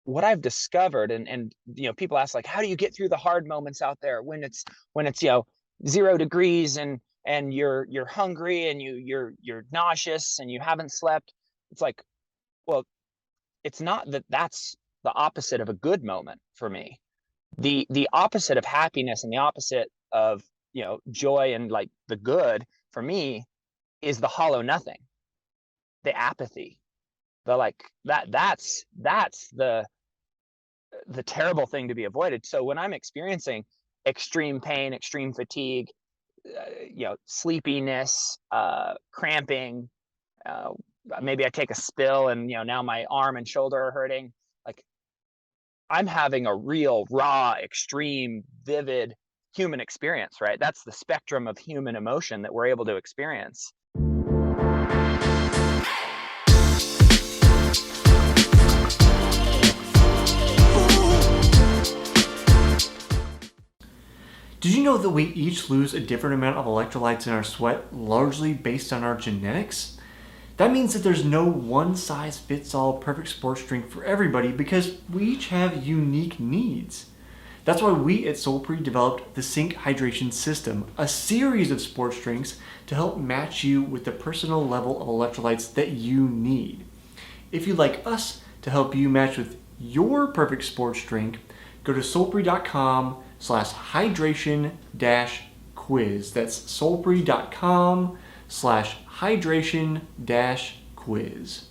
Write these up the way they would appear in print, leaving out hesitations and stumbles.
what I've discovered, and people ask, like, how do you get through the hard moments out there when it's 0 degrees and you're hungry and you're nauseous and you haven't slept. It's like, well, it's not that that's the opposite of a good moment for me. The opposite of happiness and the opposite of joy and like the good for me is the hollow nothing, the apathy, the like that's the terrible thing to be avoided. So when I'm experiencing extreme pain, extreme fatigue, sleepiness, cramping, uh, maybe I take a spill and now my arm and shoulder are hurting. Like, I'm having a real raw, extreme, vivid human experience, right? That's the spectrum of human emotion that we're able to experience. Did you know that we each lose a different amount of electrolytes in our sweat, largely based on our genetics? That means that there's no one-size-fits-all perfect sports drink for everybody because we each have unique needs. That's why we at Solpre developed the Sync Hydration System, a series of sports drinks to help match you with the personal level of electrolytes that you need. If you'd like us to help you match with your perfect sports drink, go to solpre.com/hydration-quiz. That's solpre.com/hydration-quiz.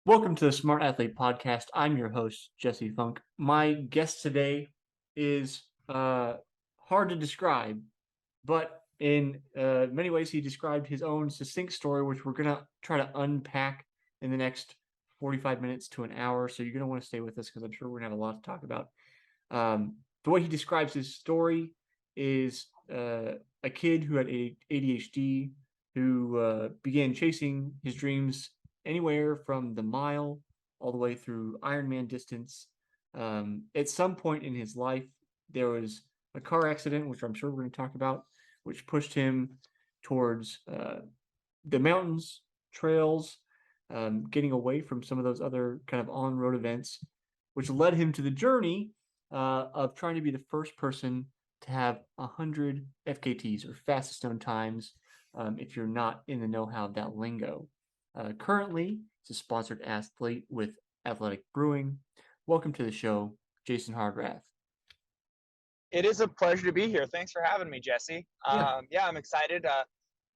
Welcome to the Smart Athlete Podcast. I'm your host, Jesse Funk. My guest today is hard to describe, but in many ways he described his own succinct story, which we're going to try to unpack in the next 45 minutes to an hour. So you're going to want to stay with us because I'm sure we're going to have a lot to talk about. The way he describes his story is a kid who had ADHD who began chasing his dreams anywhere from the mile all the way through Ironman distance. At some point in his life, there was a car accident, which I'm sure we're going to talk about, which pushed him towards the mountains, trails, getting away from some of those other kind of on-road events, which led him to the journey of trying to be the first person to have 100 FKTs, or fastest known times, if you're not in the know-how of that lingo. Currently, he's a sponsored athlete with Athletic Brewing. Welcome to the show, Jason Hardrath. It is a pleasure to be here. Thanks for having me, Jesse. Yeah, I'm excited.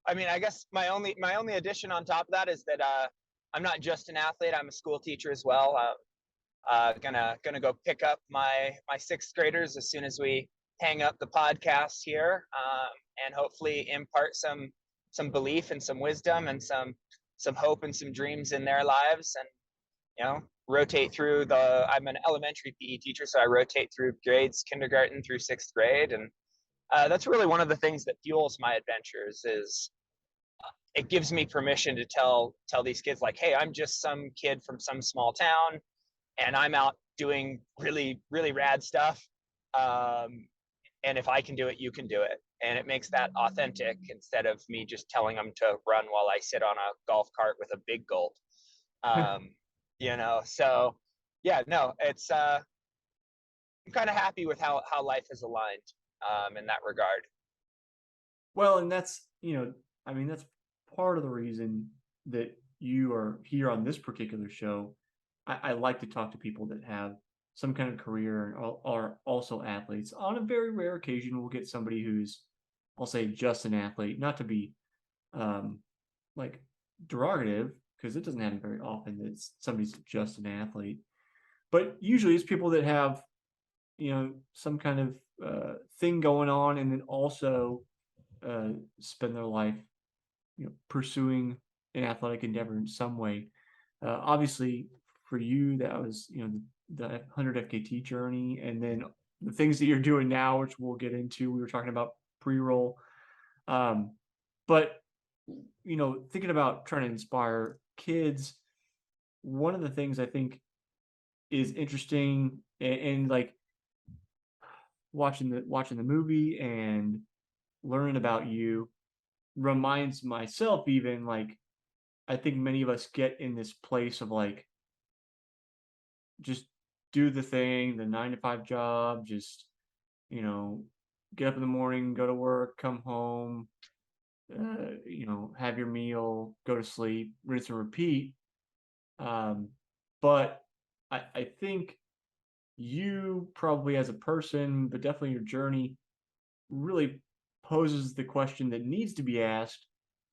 I guess my only addition on top of that is that I'm not just an athlete. I'm a school teacher as well. Gonna go pick up my sixth graders as soon as we hang up the podcast here, and hopefully impart some belief and some wisdom and some hope and some dreams in their lives, and rotate through I'm an elementary PE teacher, so I rotate through grades, kindergarten through sixth grade, and that's really one of the things that fuels my adventures. Is it gives me permission to tell these kids, like, hey, I'm just some kid from some small town, and I'm out doing really, really rad stuff. And if I can do it, you can do it. And it makes that authentic instead of me just telling them to run while I sit on a golf cart with a big gulp. So yeah, no, it's I'm kind of happy with how life is aligned in that regard. Well, and that's, that's part of the reason that you are here on this particular show. I like to talk to people that have some kind of career and are also athletes. On a very rare occasion, we'll get somebody who's, I'll say, just an athlete, not to be like derogative, because it doesn't happen very often that somebody's just an athlete. But usually it's people that have, some kind of thing going on, and then also spend their life, pursuing an athletic endeavor in some way. Obviously, for you, that was, the 100 FKT journey, and then the things that you're doing now, which we'll get into. We were talking about pre-roll, but thinking about trying to inspire kids, one of the things I think is interesting, and like watching the movie and learning about you reminds myself, even, like, I think many of us get in this place of like just do the thing, the 9 to 5 job, just, get up in the morning, go to work, come home, have your meal, go to sleep, rinse and repeat. But I think you probably as a person, but definitely your journey really poses the question that needs to be asked,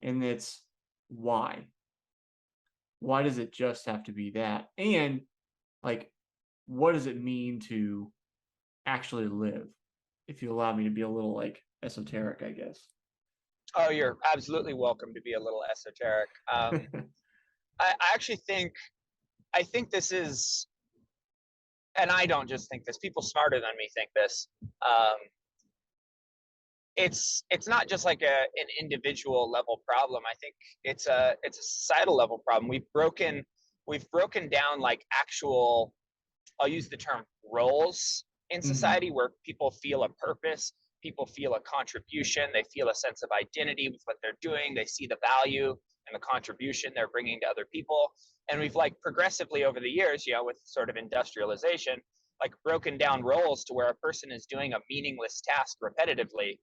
and it's why? Why does it just have to be that? And like, what does it mean to actually live? If you allow me to be a little like esoteric, I guess. Oh, you're absolutely welcome to be a little esoteric. I actually think this is, and I don't just think this. People smarter than me think this. Um, it's not just like an individual level problem. I think it's a societal level problem. We've broken down like actual, I'll use the term roles in Hmm. society, where people feel a purpose, people feel a contribution, they feel a sense of identity with what they're doing, they see the value and the contribution they're bringing to other people. And we've like progressively over the years, with sort of industrialization, like broken down roles to where a person is doing a meaningless task repetitively,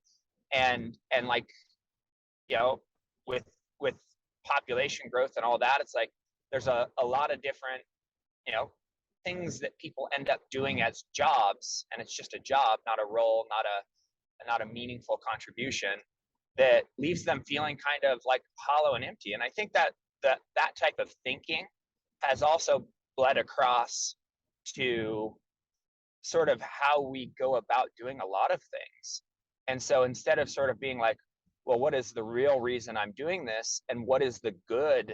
and like, you know with with population growth and all that, it's like there's a lot of different, you know things that people end up doing as jobs, and it's just a job, not a role, not a meaningful contribution, that leaves them feeling kind of like hollow and empty. And I think that type of thinking has also bled across to sort of how we go about doing a lot of things. And so instead of sort of being like, well, what is the real reason I'm doing this, and what is the good,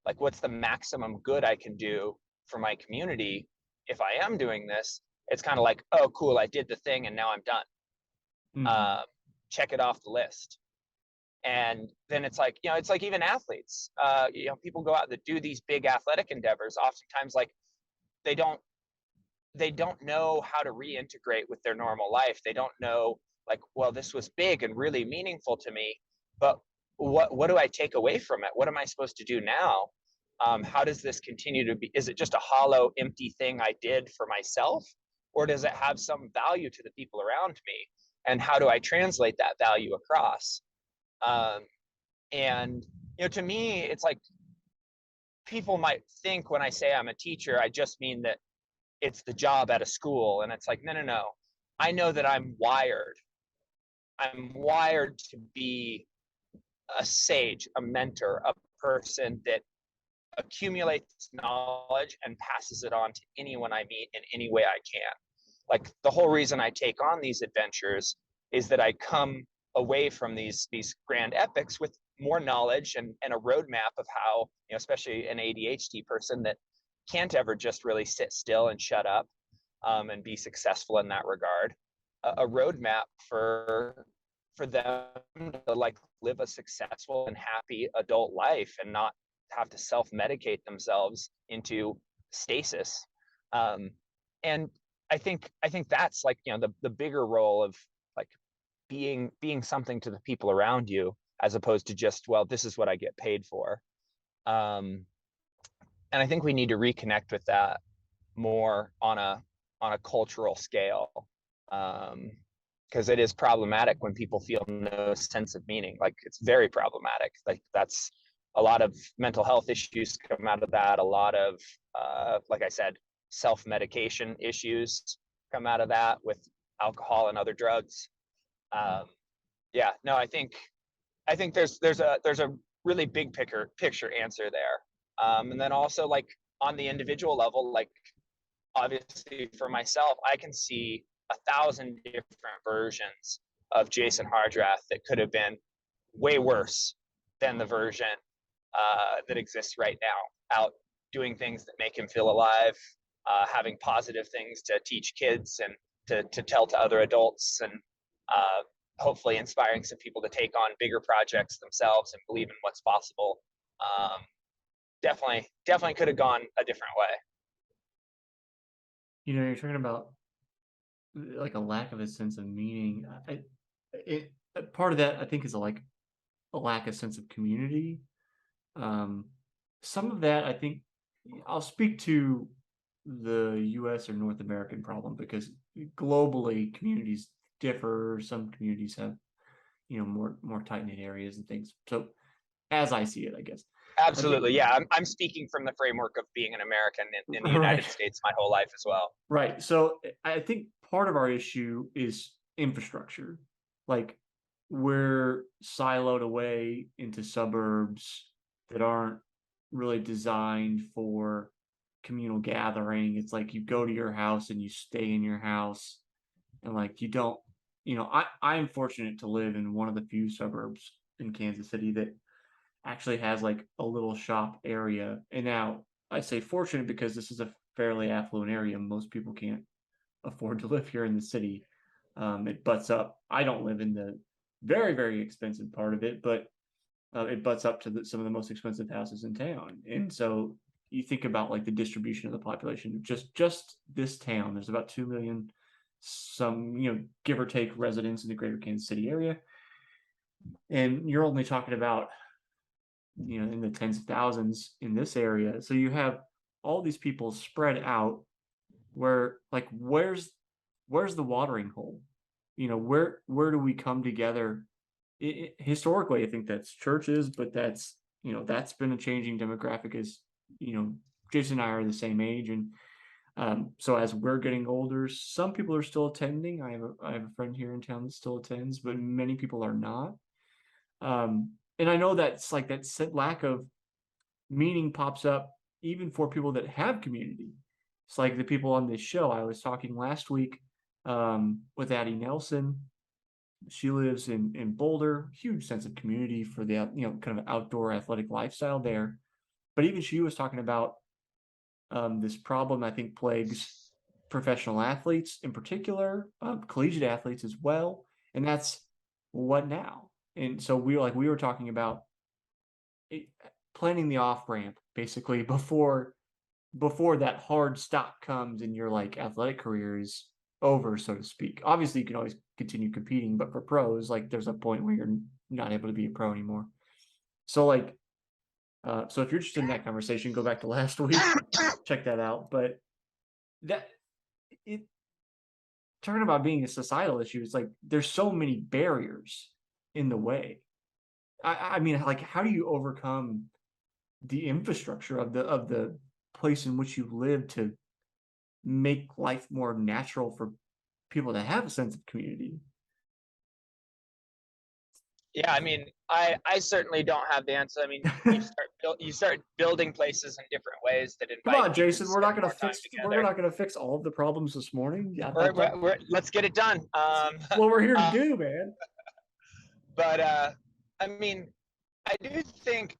like what's the maximum good I can do for my community if I am doing this, it's kind of like, oh cool, I did the thing and now I'm done. Hmm. uh, Check it off the list. And then it's like, it's like even athletes, people go out that do these big athletic endeavors, oftentimes like they don't they don't know how to reintegrate with their normal life. They don't know, like, well, this was big and really meaningful to me, but what do I take away from it? What am I supposed to do now? How does this continue to be? Is it just a hollow, empty thing I did for myself, or does it have some value to the people around me? And how do I translate that value across? Um, and to me, it's like people might think when I say I'm a teacher, I just mean that it's the job at a school. And it's like, no, no, no. I know that I'm wired to be a sage, a mentor, a person that accumulates knowledge and passes it on to anyone I meet in any way I can. Like the whole reason I take on these adventures is that I come away from these grand epics with more knowledge and a roadmap of how, especially an ADHD person that can't ever just really sit still and shut up, and be successful in that regard, a roadmap for them to like live a successful and happy adult life and not have to self-medicate themselves into stasis. And I think that's like, the bigger role of like being something to the people around you, as opposed to just, well, this is what I get paid for. um and I think we need to reconnect with that more on a cultural scale, because it is problematic when people feel no sense of meaning. Like it's very problematic. Like that's a lot of mental health issues come out of that. A lot of, like I said, self-medication issues come out of that with alcohol and other drugs. Um, yeah, no, I think there's a really big picture answer there. And then also like on the individual level, like obviously for myself, I can see 1,000 different versions of Jason Hardrath that could have been way worse than the version that exists right now, out doing things that make him feel alive, having positive things to teach kids and to tell to other adults, and uh, hopefully inspiring some people to take on bigger projects themselves and believe in what's possible. Um, definitely could have gone a different way. You're talking about like a lack of a sense of meaning. It part of that I think is like a lack of sense of community. Um, some of that I think I'll speak to the U.S. or North American problem, because globally communities differ. Some communities have, more tight-knit areas and things. So as I see it, I guess. Absolutely. Yeah. I'm speaking from the framework of being an American in the United Right. States my whole life as well. Right. So I think part of our issue is infrastructure. Like, we're siloed away into suburbs that aren't really designed for communal gathering. It's like you go to your house and you stay in your house, and like you don't, I'm fortunate to live in one of the few suburbs in Kansas City that actually has like a little shop area. And now I say fortunate because this is a fairly affluent area. Most people can't afford to live here in the city. It butts up. I don't live in the very, very expensive part of it, but it butts up to some of the most expensive houses in town. And so you think about like the distribution of the population. Just this town, there's about 2 million, some give or take, residents in the greater Kansas City area, and you're only talking about in the tens of thousands in this area. So you have all these people spread out, where like where's the watering hole? Where do we come together? Historically, I think that's churches, but that's been a changing demographic. As Jason and I are the same age, and so as we're getting older, some people are still attending. I have a friend here in town that still attends, but many people are not. And I know that's like that lack of meaning pops up even for people that have community. It's like the people on this show. I was talking last week with Addie Nelson. She lives in Boulder, huge sense of community for the kind of outdoor athletic lifestyle there. But even she was talking about this problem I think plagues professional athletes in particular, collegiate athletes as well, and that's what now. And so we were talking about planning the off ramp basically before that hard stop comes and your like athletic career is over, so to speak. Obviously, you can always continue competing, but for pros, like there's a point where you're not able to be a pro anymore. So like, so if you're interested in that conversation, go back to last week, check that out. But that it talking about being a societal issue, it's like there's so many barriers in the way. I mean, like, how do you overcome the infrastructure of the place in which you live to make life more natural for people to have a sense of community? Yeah, I mean, I certainly don't have the answer. I mean, you start building places in different ways that Come invite on, people to Jason. We're not spend going more to time fix. We're together. not going to fix all of the problems this morning. Yeah, Let's get it done. what we're here to uh, do, man. but I mean, I do think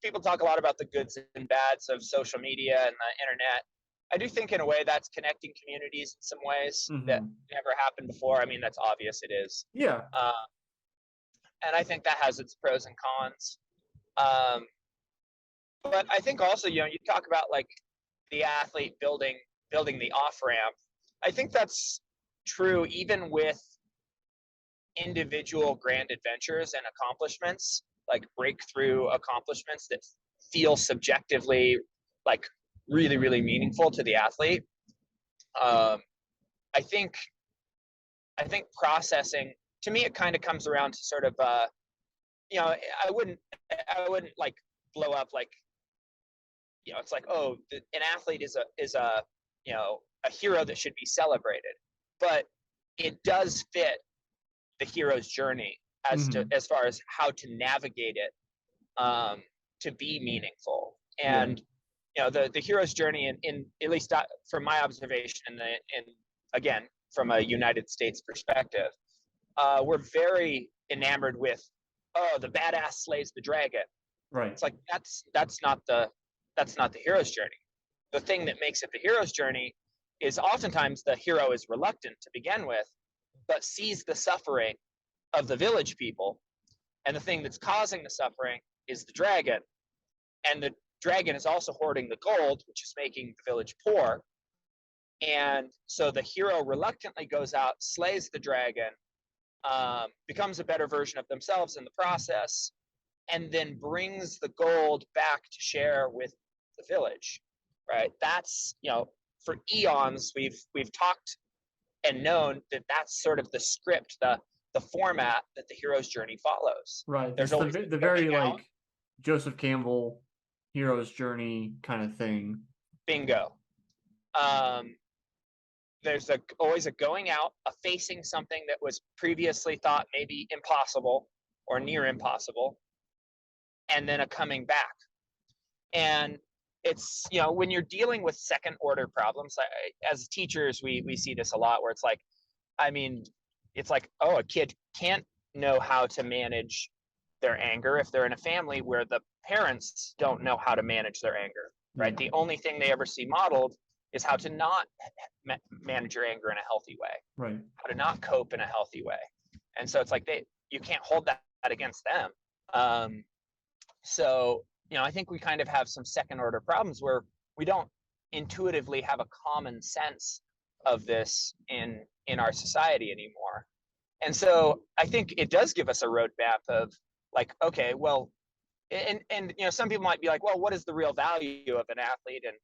people talk a lot about the goods and bads of social media and the internet. I do think in a way that's connecting communities in some ways that never happened before. I mean, that's obvious it is. Yeah. And I think that has its pros and cons. Um, but I think also, you talk about like the athlete building the off ramp. I think that's true even with individual grand adventures and accomplishments, like breakthrough accomplishments that feel subjectively like really, really meaningful to the athlete. Um, I think processing, to me, it kind of comes around to sort of I wouldn't like blow up like it's like, oh, an athlete is a a hero that should be celebrated, but it does fit the hero's journey as far as how to navigate it to be meaningful. And the hero's journey in at least from my observation in again from a United States perspective, we're very enamored with, oh, the badass slays the dragon. Right. It's like that's not the hero's journey. The thing that makes it the hero's journey is oftentimes the hero is reluctant to begin with, but sees the suffering of the village people, and the thing that's causing the suffering is the dragon, and the dragon is also hoarding the gold, which is making the village poor. And so the hero reluctantly goes out, slays the dragon, becomes a better version of themselves in the process, and then brings the gold back to share with the village. right? That's, for eons we've talked and known that that's sort of the script, the format that the hero's journey follows. Right. There's It's always the going very out. like Joseph Campbell hero's journey kind of thing. Bingo. There's always a going out, a facing something that was previously thought maybe impossible or near impossible, and then a coming back. And it's, when you're dealing with second order problems, as teachers, we see this a lot where it's like, I mean, it's like, oh, a kid can't know how to manage their anger if they're in a family where the parents don't know how to manage their anger, right? Yeah. The only thing they ever see modeled is how to not manage your anger in a healthy way, Right. how to not cope in a healthy way. And so it's like you can't hold that against them. So, I think we kind of have some second order problems where we don't intuitively have a common sense of this in our society anymore. And so I think it does give us a roadmap of like, okay, well, and some people might be like, well, what is the real value of an athlete, and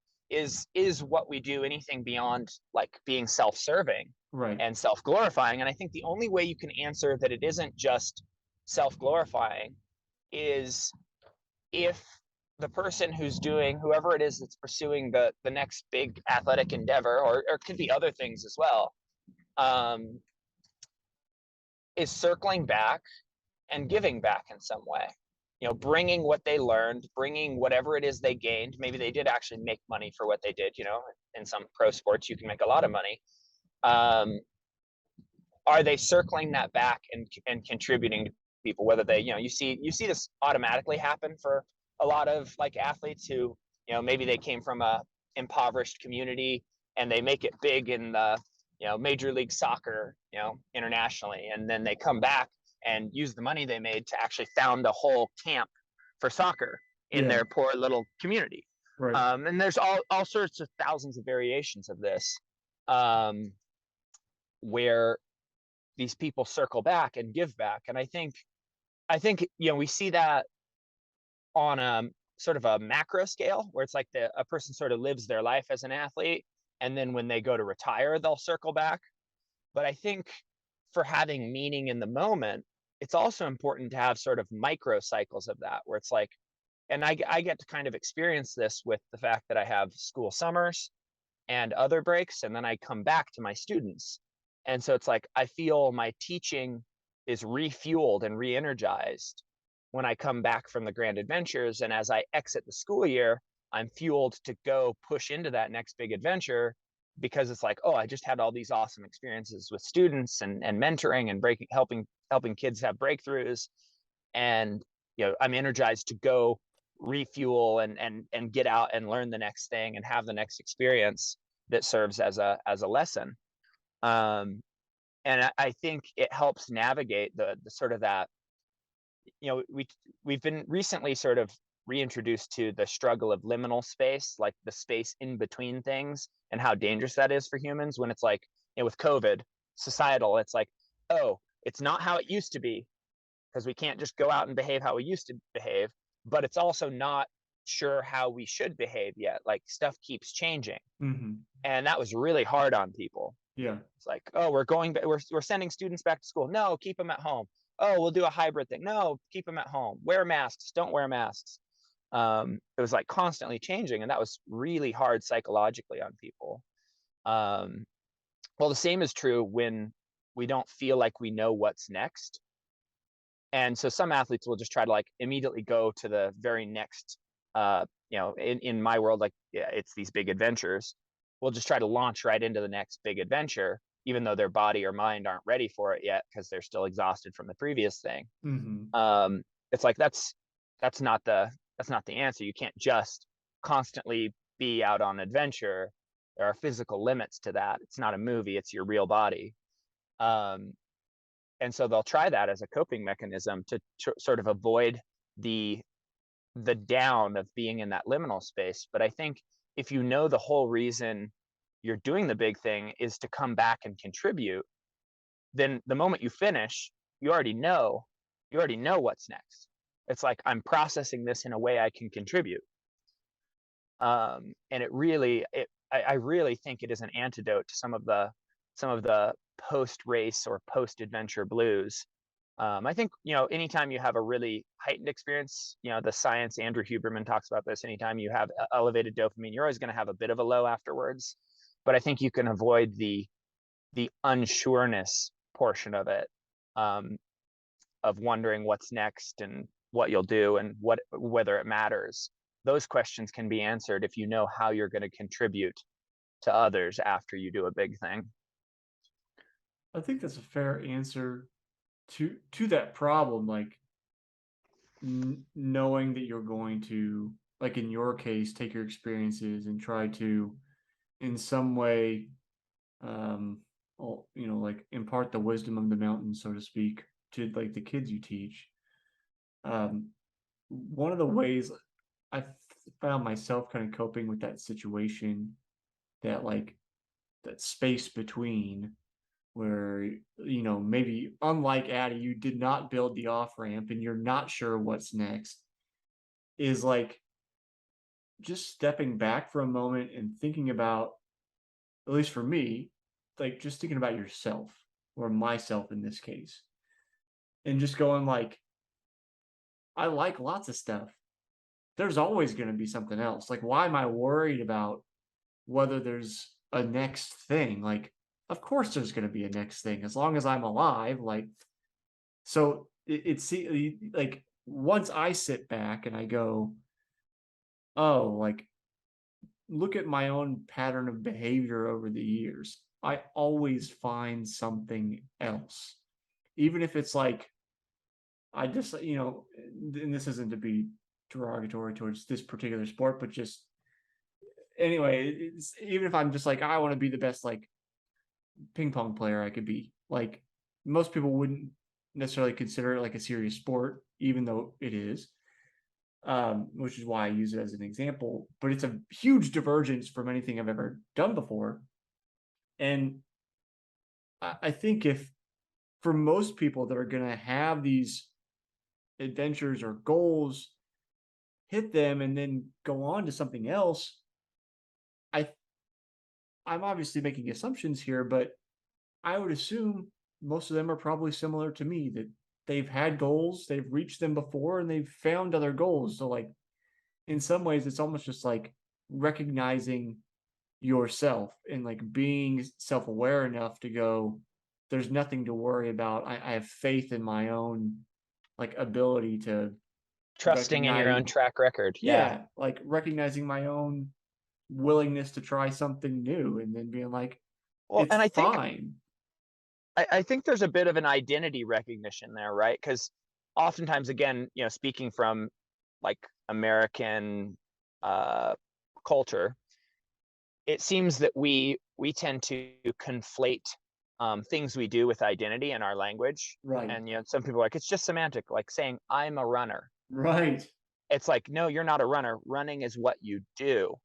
is what we do anything beyond like being self-serving Right. and self-glorifying? And I think the only way you can answer that it isn't just self-glorifying is if the person who's doing, whoever it is that's pursuing the next big athletic endeavor, or could be other things as well, is circling back and giving back in some way, bringing what they learned, bringing whatever it is they gained. Maybe they did actually make money for what they did. In some pro sports you can make a lot of money. Are they circling that back and contributing to people? Whether they, you see this automatically happen for a lot of like athletes who, maybe they came from a impoverished community and they make it big in the, Major League Soccer, internationally, and then they come back and use the money they made to actually found a whole camp for soccer in their poor little community. Right. And there's all sorts of thousands of variations of this, where these people circle back and give back. And I think we see that on a sort of a macro scale, where it's like a person sort of lives their life as an athlete, and then when they go to retire they'll circle back. But I think for having meaning in the moment, it's also important to have sort of micro cycles of that, where it's like, and I get to kind of experience this with the fact that I have school summers and other breaks, and then I come back to my students. And so it's like I feel my teaching is refueled and re-energized when I come back from the grand adventures. And as I exit the school year, I'm fueled to go push into that next big adventure, because it's like, oh, I just had all these awesome experiences with students and mentoring and helping kids have breakthroughs. And I'm energized to go refuel and get out and learn the next thing and have the next experience that serves as a lesson. And I think it helps navigate the sort of that, we've been recently sort of reintroduced to the struggle of liminal space, like the space in between things, and how dangerous that is for humans. When it's like, with COVID, societal, it's like, oh, it's not how it used to be, because we can't just go out and behave how we used to behave, but it's also not sure how we should behave yet. Like stuff keeps changing. Mm-hmm. And that was really hard on people. Yeah. It's like, oh, we're sending students back to school. No, keep them at home. Oh, we'll do a hybrid thing. No, keep them at home. Wear masks. Don't wear masks. It was like constantly changing, and that was really hard psychologically on people. Well, the same is true when we don't feel like we know what's next. And so some athletes will just try to like immediately go to the very next, in my world, like, yeah, it's these big adventures. We'll just try to launch right into the next big adventure, even though their body or mind aren't ready for it yet, because they're still exhausted from the previous thing. Mm-hmm. It's like that's not the answer. You can't just constantly be out on adventure. There are physical limits to that. It's not a movie, it's your real body. And so they'll try that as a coping mechanism to sort of avoid the down of being in that liminal space. But I think if you know the whole reason you're doing the big thing is to come back and contribute, then the moment you finish, you already know what's next. It's like, I'm processing this in a way I can contribute. And I really think it is an antidote to some of the post-race or post-adventure blues. I think, anytime you have a really heightened experience, the science, Andrew Huberman talks about this, anytime you have elevated dopamine, you're always going to have a bit of a low afterwards. But I think you can avoid the unsureness portion of it, of wondering what's next and what you'll do and whether it matters. Those questions can be answered if you know how you're going to contribute to others after you do a big thing. I think that's a fair answer to that problem. Like knowing that you're going to, like in your case, take your experiences and try to, in some way, like impart the wisdom of the mountain, so to speak, to like the kids you teach. One of the ways I found myself kind of coping with that situation, that like that space between, where maybe unlike Addy, you did not build the off ramp and you're not sure what's next, is like just stepping back for a moment and thinking about, at least for me, like just thinking about yourself, or myself in this case, and just going like, I like lots of stuff. There's always going to be something else. Like, why am I worried about whether there's a next thing? Like, of course there's going to be a next thing as long as I'm alive. Like, so it's like once I sit back and I go, oh, like look at my own pattern of behavior over the years. I always find something else. Even if it's like, I just, and this isn't to be derogatory towards this particular sport, but just anyway, even if I'm just like, I want to be the best like ping pong player I could be, like most people wouldn't necessarily consider it like a serious sport, even though it is, which is why I use it as an example. But it's a huge divergence from anything I've ever done before. And I think if for most people that are going to have these adventures or goals, hit them and then go on to something else, I'm obviously making assumptions here, but I would assume most of them are probably similar to me, that they've had goals, they've reached them before, and they've found other goals. So like in some ways it's almost just like recognizing yourself and like being self-aware enough to go, there's nothing to worry about. I have faith in my own like ability to Trusting in your recognize, own track record. yeah, like recognizing my own willingness to try something new and then being like, Well, it's and fine. I think there's a bit of an identity recognition there, right? Because oftentimes, again, speaking from like American culture, it seems that we tend to conflate things we do with identity in our language. Right. And some people are like, it's just semantic, like saying I'm a runner. Right. It's like, no, you're not a runner. Running is what you do.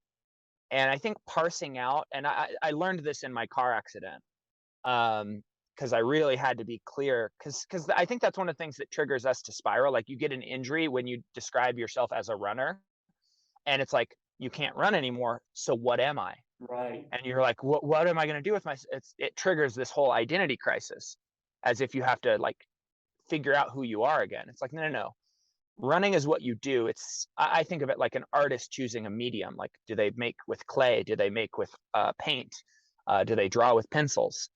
And I think parsing out, and I learned this in my car accident, because I really had to be clear, because I think that's one of the things that triggers us to spiral. Like you get an injury when you describe yourself as a runner, and it's like you can't run anymore. So what am I? Right. And you're like, what am I going to do with my? It triggers this whole identity crisis, as if you have to like figure out who you are again. It's like no. Running is what you do. I think of it like an artist choosing a medium. Like, do they make with clay? Do they make with paint? Do they draw with pencils?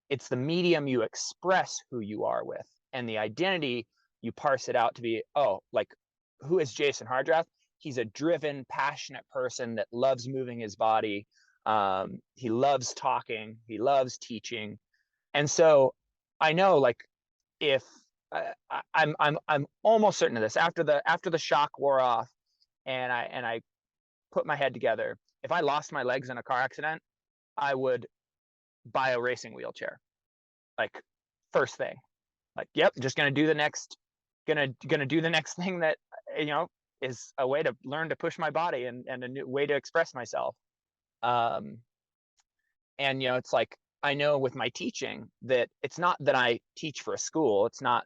It's the medium you express who you are with, and the identity you parse it out to be, like, who is Jason Hardrath? He's a driven, passionate person that loves moving his body. He loves talking. He loves teaching, and so I know, like, if I'm almost certain of this, after the shock wore off, and I put my head together, if I lost my legs in a car accident, I would buy a racing wheelchair, like first thing. Like, yep, just gonna do the next thing that is a way to learn to push my body and a new way to express myself. um and it's like, I know with my teaching that it's not that I teach for a school. It's not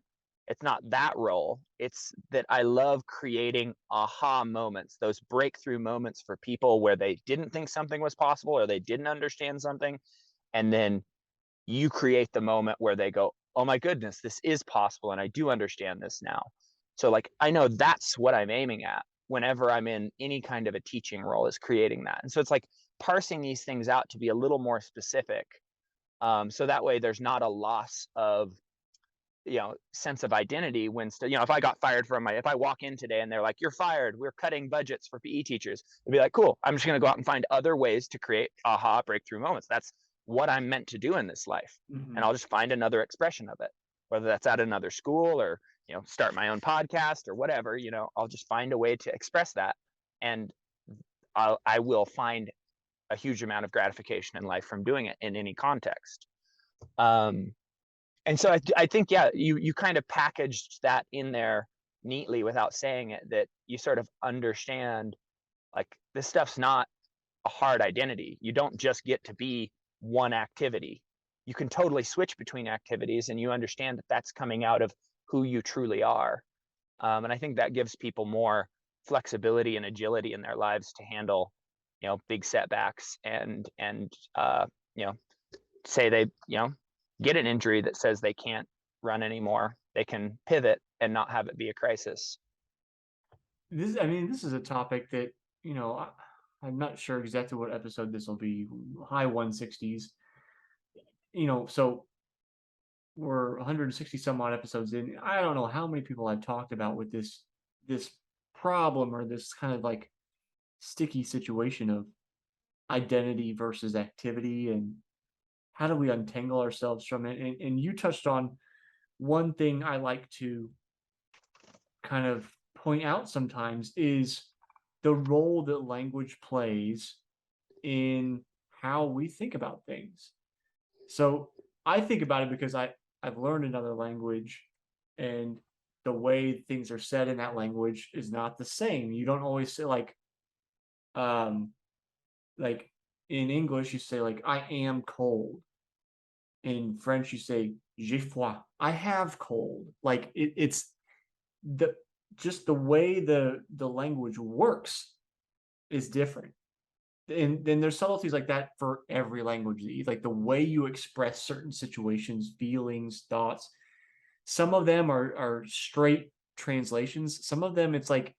it's not that role. It's that I love creating aha moments, those breakthrough moments for people where they didn't think something was possible or they didn't understand something. And then you create the moment where they go, oh my goodness, this is possible. And I do understand this now. So like, I know that's what I'm aiming at whenever I'm in any kind of a teaching role, is creating that. And so it's like parsing these things out to be a little more specific. So that way there's not a loss of, sense of identity when, if I got fired from if I walk in today and they're like, you're fired, we're cutting budgets for PE teachers, it'd be like, cool, I'm just going to go out and find other ways to create aha breakthrough moments. That's what I'm meant to do in this life. Mm-hmm. And I'll just find another expression of it, whether that's at another school or, start my own podcast or whatever, I'll just find a way to express that. And I will find a huge amount of gratification in life from doing it in any context. And so I think, yeah, you kind of packaged that in there neatly without saying it, that you sort of understand, like, this stuff's not a hard identity. You don't just get to be one activity. You can totally switch between activities, and you understand that that's coming out of who you truly are. And I think that gives people more flexibility and agility in their lives to handle, big setbacks and say they, get an injury that says they can't run anymore. They can pivot and not have it be a crisis. This is a topic that, I'm not sure exactly what episode this will be. High 160s. So we're 160 some odd episodes in. I don't know how many people I've talked about with this problem, or this kind of like sticky situation of identity versus activity, and how do we untangle ourselves from it? And you touched on one thing I like to kind of point out sometimes, is the role that language plays in how we think about things. So I think about it because I've learned another language, and the way things are said in that language is not the same. You don't always say like in English you say like I am cold. In French you say j'ai froid. I have cold. Like it's the just the way the language works is different. And then there's subtleties like that for every language. Like the way you express certain situations, feelings, thoughts. Some of them are straight translations. Some of them it's like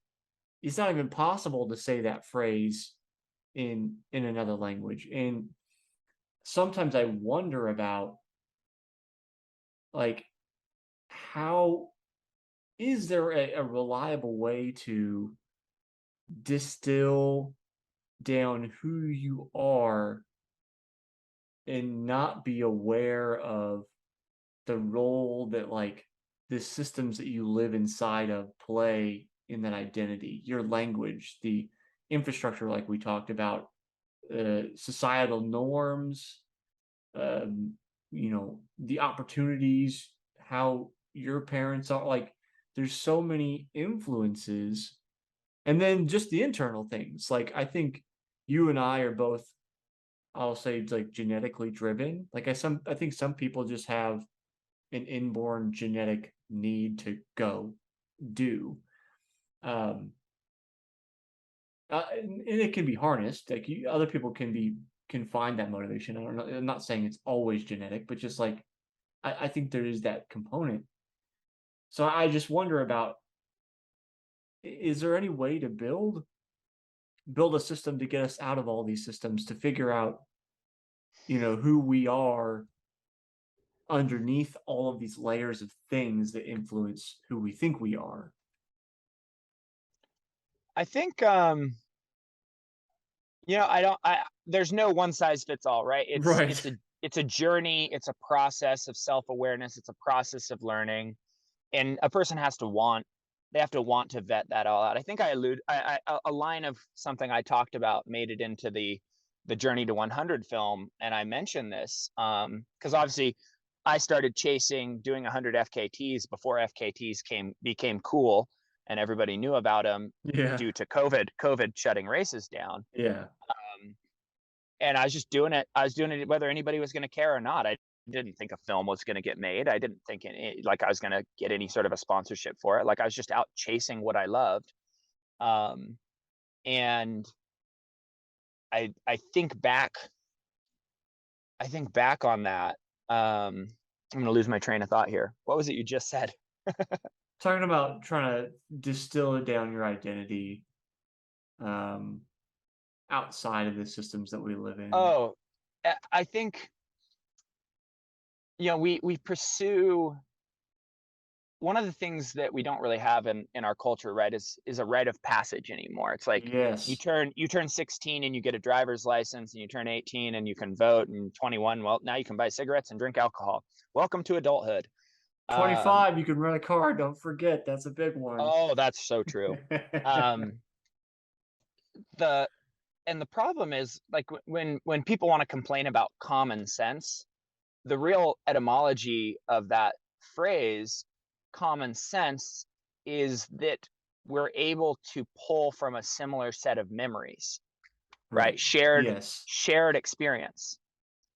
it's not even possible to say that phrase in another language. And sometimes I wonder about, like, how is there a reliable way to distill down who you are and not be aware of the role that like the systems that you live inside of play in that identity, your language, the infrastructure, like we talked about, societal norms, the opportunities, how your parents are, like there's so many influences. And then just the internal things. Like I think you and I are both, I'll say, like genetically driven. Like I think some people just have an inborn genetic need to go do. And it can be harnessed. Like other people can find that motivation. I don't know. I'm not saying it's always genetic, but just like I think there is that component. So I just wonder about, is there any way to build a system to get us out of all these systems, to figure out, who we are underneath all of these layers of things that influence who we think we are? I think, there's no one size fits all, right? Right. It's a journey. It's a process of self-awareness. It's a process of learning, and a person has to they have to want to vet that all out. I think a line of something I talked about made it into the Journey to 100 film, and I mentioned this because obviously I started doing 100 FKTs before FKTs became cool and everybody knew about them Yeah. due to COVID shutting races down. Yeah. And I was just doing it. I was doing it whether anybody was going to care or not. I didn't think a film was going to get made. I didn't think like I was going to get any sort of a sponsorship for it. Like I was just out chasing what I loved. And I think back on that. I'm going to lose my train of thought here. What was it you just said? Talking about trying to distill down your identity outside of the systems that we live in. Oh, I think, we pursue, one of the things that we don't really have in our culture, right, is a rite of passage anymore. It's like Yes. you turn 16 and you get a driver's license, and you turn 18 and you can vote, and 21, well, now you can buy cigarettes and drink alcohol. Welcome to adulthood. 25, you can rent a car. Don't forget, that's a big one. Oh, that's so true. The problem is, like, when people want to complain about common sense, the real etymology of that phrase, common sense, is that we're able to pull from a similar set of memories, right? Yes. Shared experience.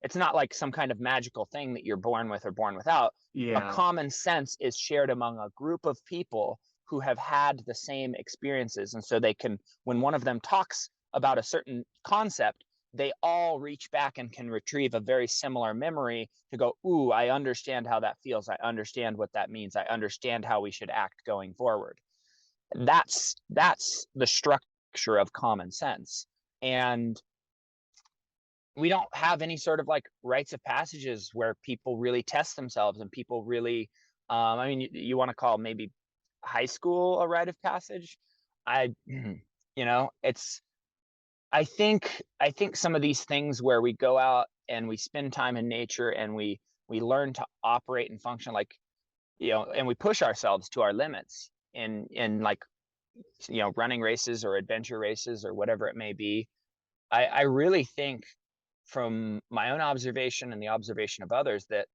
It's not like some kind of magical thing that you're born with or born without. Yeah. A common sense is shared among a group of people who have had the same experiences, and so they can, when one of them talks about a certain concept, they all reach back and can retrieve a very similar memory to go, ooh, I understand how that feels. I understand what that means. I understand how we should act going forward. That's the structure of common sense. And we don't have any sort of like rites of passages where people really test themselves and people really, I mean, you want to call maybe high school a rite of passage. I think some of these things where we go out and we spend time in nature and we learn to operate and function like, and we push ourselves to our limits in like, running races or adventure races or whatever it may be. I really think, from my own observation and the observation of others, that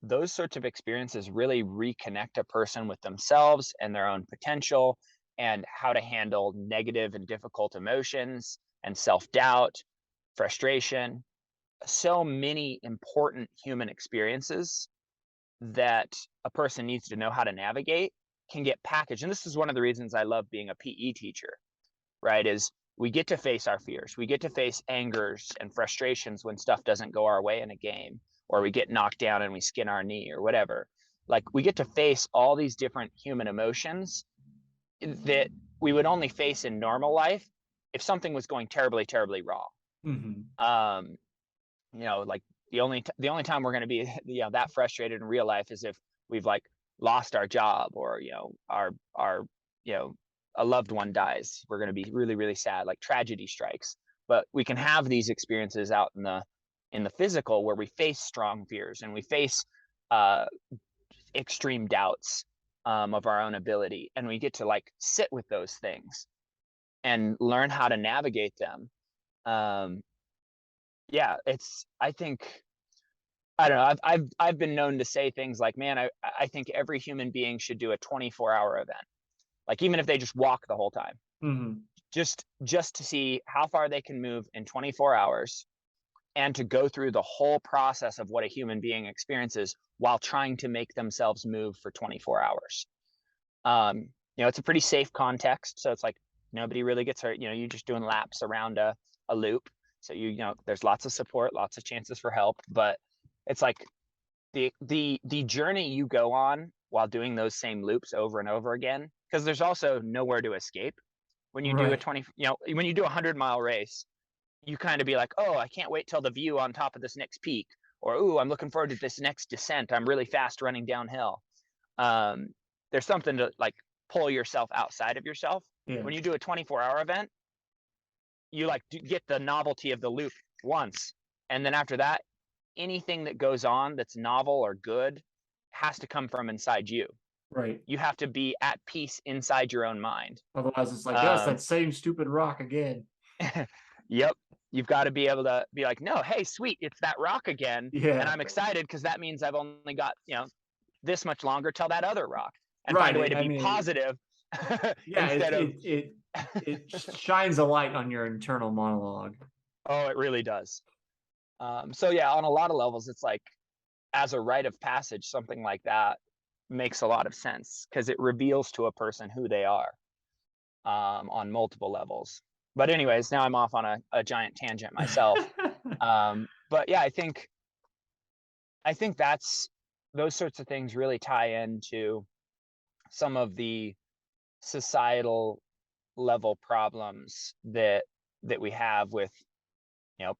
those sorts of experiences really reconnect a person with themselves and their own potential, and how to handle negative and difficult emotions and self-doubt, frustration, so many important human experiences that a person needs to know how to navigate can get packaged. And this is one of the reasons I love being a PE teacher, right? Is we get to face our fears. We get to face angers and frustrations when stuff doesn't go our way in a game, or we get knocked down and we skin our knee or whatever. Like, we get to face all these different human emotions that we would only face in normal life if something was going terribly, terribly wrong. Like the only time we're going to be that frustrated in real life is if we've like lost our job, or our a loved one dies. We're going to be really, really sad, like tragedy strikes. But we can have these experiences out in the physical, where we face strong fears and we face extreme doubts of our own ability, and we get to like sit with those things and learn how to navigate them. I think, I don't know, I've been known to say things like, man, I think every human being should do a 24-hour event, like even if they just walk the whole time, just to see how far they can move in 24 hours, and to go through the whole process of what a human being experiences while trying to make themselves move for 24 hours. It's a pretty safe context, so it's like nobody really gets hurt. You're just doing laps around a loop, so there's lots of support, lots of chances for help. But it's like the journey you go on while doing those same loops over and over again, because there's also nowhere to escape. When you do when you do a 100-mile race, you kind of be like, oh, I can't wait till the view on top of this next peak, or, ooh, I'm looking forward to this next descent. I'm really fast running downhill. There's something to like pull yourself outside of yourself. Yeah. When you do a 24-hour event, you like get the novelty of the loop once, and then after that, anything that goes on that's novel or good has to come from inside you. Right. You have to be at peace inside your own mind. Otherwise, it's like, yes, that same stupid rock again. Yep. You've got to be able to be like, no, hey, sweet, it's that rock again. Yeah. And I'm excited because that means I've only got, this much longer till that other rock. And right. Find a way to be positive. Yeah, it shines a light on your internal monologue. Oh, it really does. So yeah, on a lot of levels, it's like as a rite of passage, something like that makes a lot of sense because it reveals to a person who they are, on multiple levels. But anyways, now I'm off on a giant tangent myself. But yeah, I think that's those sorts of things really tie into some of the societal level problems that we have with, you know,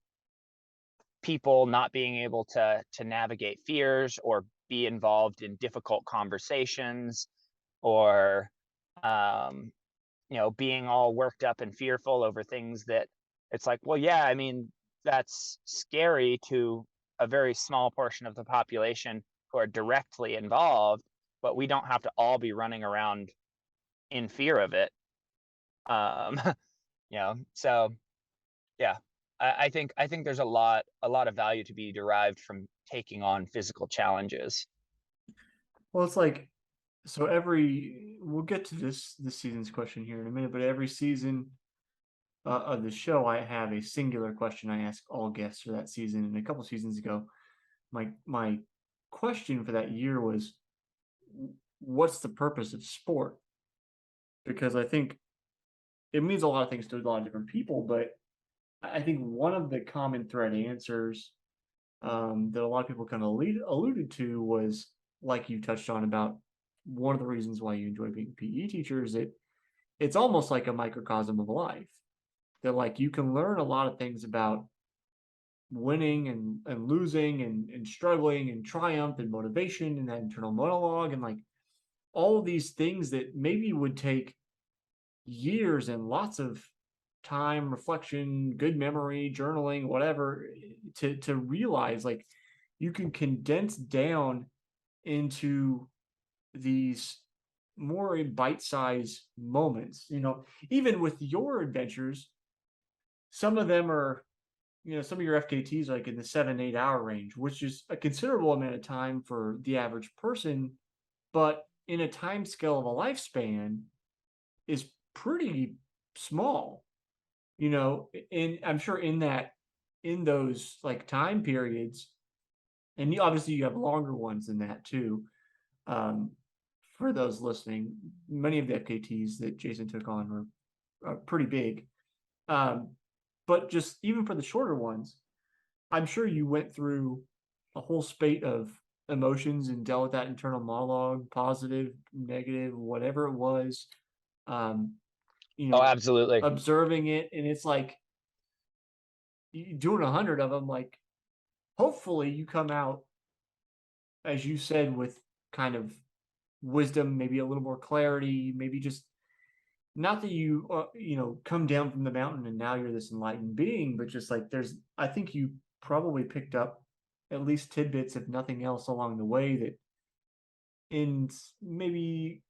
people not being able to navigate fears or be involved in difficult conversations, or um being all worked up and fearful over things that it's like, well, yeah, I mean, that's scary to a very small portion of the population who are directly involved, but we don't have to all be running around in fear of it. um so yeah, I think there's a lot of value to be derived from taking on physical challenges. Well, it's like, so every we'll get to this season's question here in a minute, but every season of the show, I have a singular question I ask all guests for that season. And a couple seasons ago, my question for that year was, what's the purpose of sport? Because I think it means a lot of things to a lot of different people, but I think one of the common thread answers that a lot of people kind of alluded to was, like you touched on, about one of the reasons why you enjoy being a PE teacher is that it's almost like a microcosm of life. That, like, you can learn a lot of things about winning and losing and struggling and triumph and motivation and that internal monologue and like all of these things that maybe would take years and lots of time, reflection, good memory, journaling, whatever, to realize, like, you can condense down into these more bite-sized moments. Even with your adventures, some of them are, some of your FKTs are like in the 7-8 hour range, which is a considerable amount of time for the average person, but in a time scale of a lifespan is pretty small. And I'm sure in those like time periods, and obviously you have longer ones than that too. Um, for those listening, many of the FKTs that Jason took on are pretty big. Um, but just even for the shorter ones, I'm sure you went through a whole spate of emotions and dealt with that internal monologue, positive, negative, whatever it was. Um, you Oh, know, absolutely. observing it, and it's like doing 100 of them. Like, hopefully, you come out, as you said, with kind of wisdom, maybe a little more clarity, maybe just not that you come down from the mountain and now you're this enlightened being, but just like I think you probably picked up at least tidbits, if nothing else, along the way that in maybe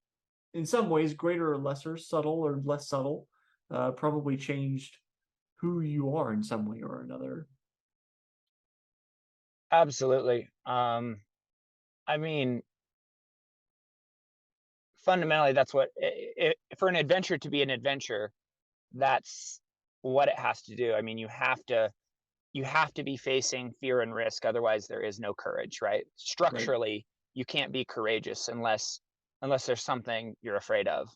in some ways greater or lesser, subtle or less subtle, probably changed who you are in some way or another. Absolutely. I mean, fundamentally, that's what for an adventure to be an adventure, that's what it has to do. I mean, you have to be facing fear and risk, otherwise there is no courage, right? Right. Structurally, you can't be courageous unless there's something you're afraid of.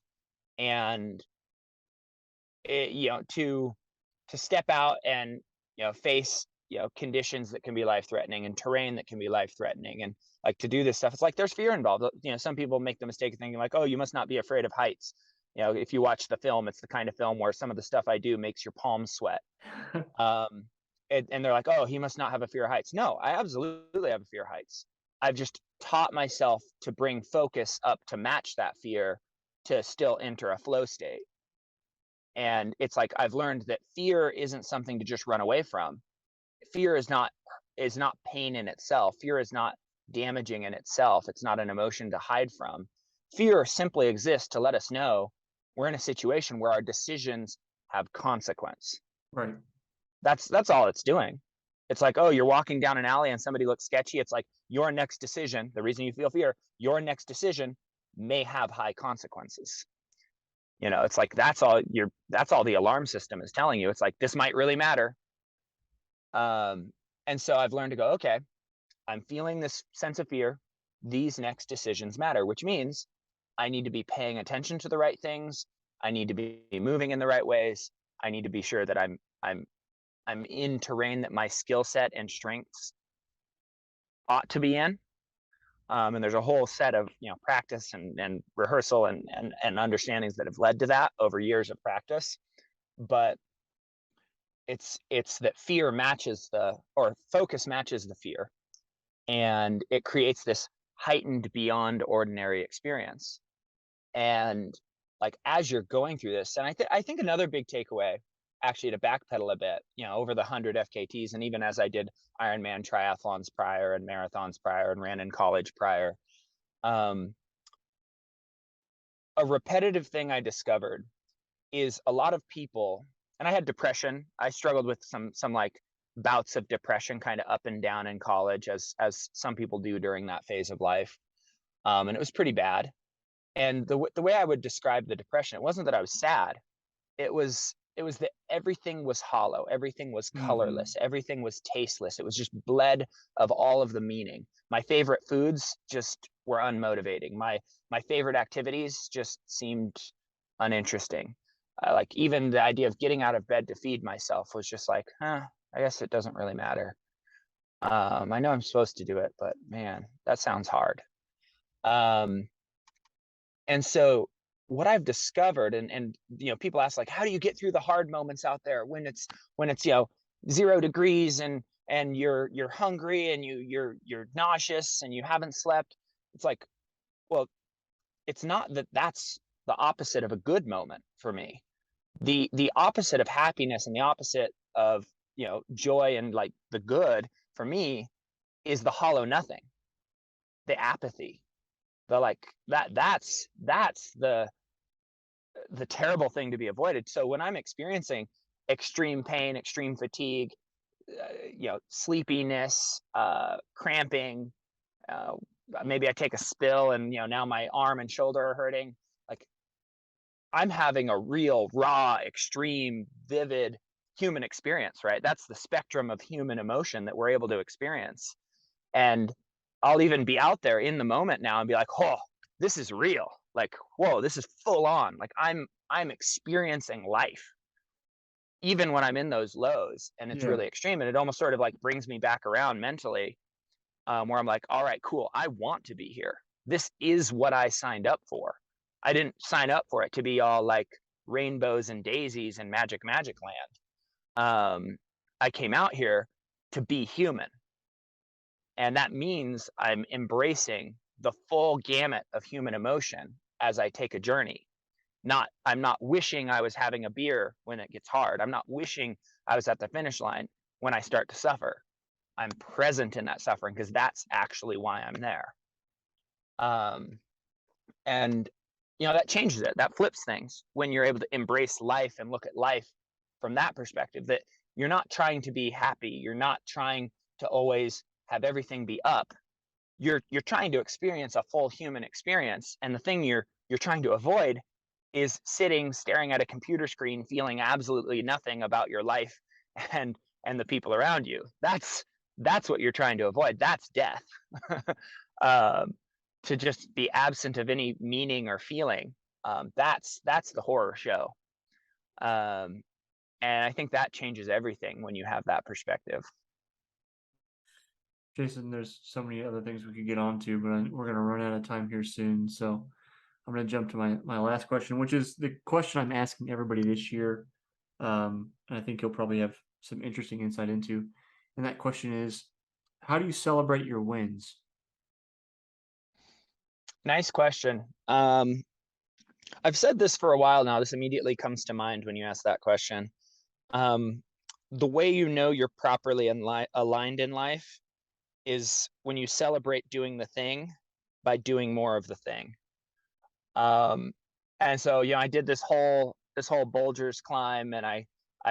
And to step out and face conditions that can be life threatening and terrain that can be life threatening, and like to do this stuff, it's like there's fear involved. Some people make the mistake of thinking like, oh, you must not be afraid of heights. If you watch the film, it's the kind of film where some of the stuff I do makes your palms sweat. um and they're like, oh, he must not have a fear of heights. No, I absolutely have a fear of heights. I've just taught myself to bring focus up to match that fear, to still enter a flow state. And it's like I've learned that fear isn't something to just run away from. Fear is not pain in itself. Fear is not damaging in itself. It's not an emotion to hide from. Fear simply exists to let us know we're in a situation where our decisions have consequence. Right. That's all it's doing. It's like, oh, you're walking down an alley and somebody looks sketchy. It's like your next decision, the reason you feel fear, your next decision may have high consequences. It's like that's all the alarm system is telling you. It's like this might really matter. And so I've learned to go, okay, I'm feeling this sense of fear. These next decisions matter, which means I need to be paying attention to the right things. I need to be moving in the right ways. I need to be sure that I'm in terrain that my skill set and strengths ought to be in. And there's a whole set of practice and rehearsal and understandings that have led to that over years of practice. But it's that fear matches or focus matches the fear, and it creates this heightened beyond ordinary experience. And like as you're going through this, and I think another big takeaway, actually, to backpedal a bit, over the 100 FKTs, and even as I did Ironman triathlons prior and marathons prior and ran in college prior, a repetitive thing I discovered is a lot of people, and I had depression. I struggled with some like bouts of depression kind of up and down in college, as some people do during that phase of life. And it was pretty bad. And the way I would describe the depression, it wasn't that I was sad. It was that everything was hollow, everything was colorless, everything was tasteless. It was just bled of all of the meaning. My favorite foods just were unmotivating. My favorite activities just seemed uninteresting. Like even the idea of getting out of bed to feed myself was just like, I guess it doesn't really matter. I know I'm supposed to do it, but man, that sounds hard. And so what I've discovered, and people ask, like, how do you get through the hard moments out there when it's 0 degrees and you're hungry and you're nauseous and you haven't slept? It's like, well, it's not that that's the opposite of a good moment for me. The opposite of happiness and the opposite of joy and like the good for me is the hollow nothing, the apathy, the like that's the terrible thing to be avoided. So when I'm experiencing extreme pain, extreme fatigue, sleepiness, cramping, maybe I take a spill and now my arm and shoulder are hurting, like I'm having a real raw, extreme, vivid human experience, right? That's the spectrum of human emotion that we're able to experience. And I'll even be out there in the moment now and be like, oh, this is real. Like, whoa, this is full on. Like I'm experiencing life even when I'm in those lows, and it's really extreme. And it almost sort of like brings me back around mentally, where I'm like, all right, cool. I want to be here. This is what I signed up for. I didn't sign up for it to be all like rainbows and daisies and magic land. I came out here to be human. And that means I'm embracing the full gamut of human emotion as I take a journey. I'm not wishing I was having a beer when it gets hard. I'm not wishing I was at the finish line when I start to suffer. I'm present in that suffering because that's actually why I'm there. And that changes it. That flips things when you're able to embrace life and look at life from that perspective, that you're not trying to be happy. You're not trying to always have everything be up. You're trying to experience a full human experience. And the thing you're trying to avoid is sitting, staring at a computer screen, feeling absolutely nothing about your life and the people around you. That's what you're trying to avoid. That's death. To just be absent of any meaning or feeling. That's the horror show. And I think that changes everything when you have that perspective. Jason, there's so many other things we could get onto, but we're going to run out of time here soon. So I'm going to jump to my last question, which is the question I'm asking everybody this year. And I think you'll probably have some interesting insight into. And that question is, how do you celebrate your wins? Nice question. I've said this for a while now. This immediately comes to mind when you ask that question. The way you're properly aligned in life is when you celebrate doing the thing by doing more of the thing. And so I did this whole Bulgers climb, and I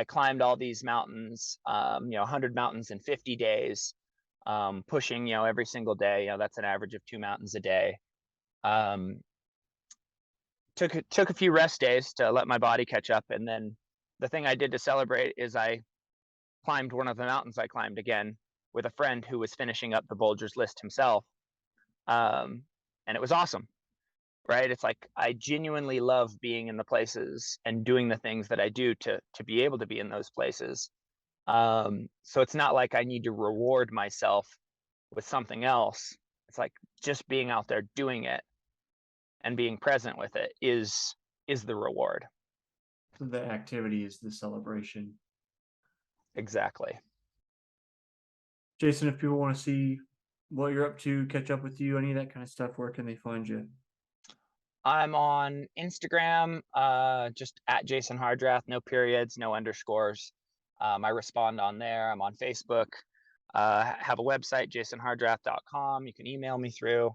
climbed all these mountains, 100 mountains in 50 days, pushing every single day. That's an average of 2 mountains a day. Took a few rest days to let my body catch up, and then the thing I did to celebrate is I climbed one of the mountains I climbed again with a friend who was finishing up the Bulger's List himself. And it was awesome, right? It's like I genuinely love being in the places and doing the things that I do to be able to be in those places. So it's not like I need to reward myself with something else. It's like just being out there doing it and being present with it is the reward. The activity is the celebration. Exactly. Jason, if people want to see what you're up to, catch up with you, any of that kind of stuff, where can they find you? I'm on Instagram, just at Jason Hardrath, no periods, no underscores. I respond on there. I'm on Facebook. Have a website, jasonhardrath.com. You can email me through.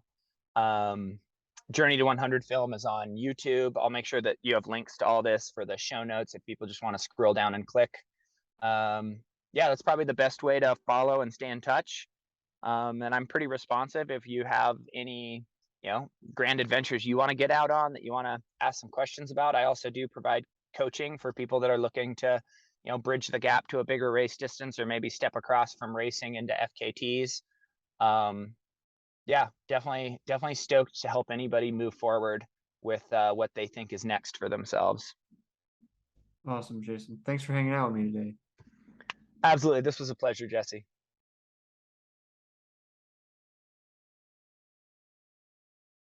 Journey to 100 Film is on YouTube. I'll make sure that you have links to all this for the show notes if people just want to scroll down and click. Yeah, that's probably the best way to follow and stay in touch. And I'm pretty responsive if you have any, grand adventures you want to get out on that you want to ask some questions about. I also do provide coaching for people that are looking to, bridge the gap to a bigger race distance or maybe step across from racing into FKTs. Yeah, definitely stoked to help anybody move forward with what they think is next for themselves. Awesome, Jason. Thanks for hanging out with me today. Absolutely. This was a pleasure, Jesse.